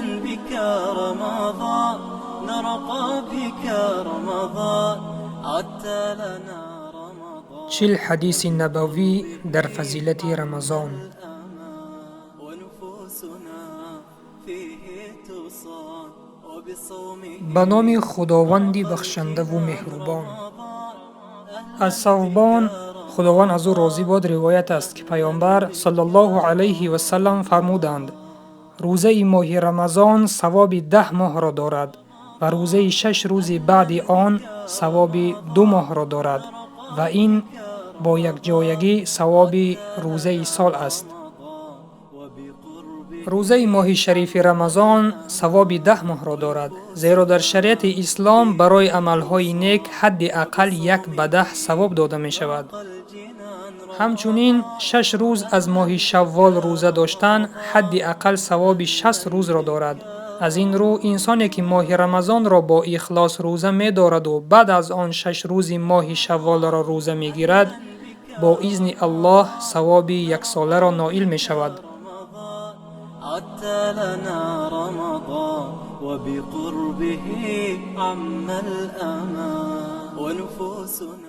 بك رمضان نرقى بك رمضان عدت لنا رمضان. 40 حدیث نبوی در فضیلت رمضان. به نام خداوند بخشنده و مهربان. از ثوبان خداوند از او راضی باد روایت است که پیامبر صلی الله علیه و سلم فرمودند روزه ماه رمضان ثواب 10 ماه را دارد و روزه 6 روز بعد آن ثواب 2 ماه را دارد و این با یک جایگی ثواب روزه سال است. روزه ماه شریف رمضان ثواب 10 ماه را دارد، زیرا در شریعت اسلام برای عملهای نیک حد اقل 1 به 10 ثواب داده می شود. همچنین 6 روز از ماه شوال روزه داشتن حد اقل ثواب 60 روز را دارد. از این رو انسانی که ماه رمضان را با اخلاص روزه می دارد و بعد از آن 6 روز ماه شوال را روزه می گیرد با اذن الله ثواب 1 ساله را نائل می شود. عدت لنا رمضان وبقربه عم الأمان ونفوسنا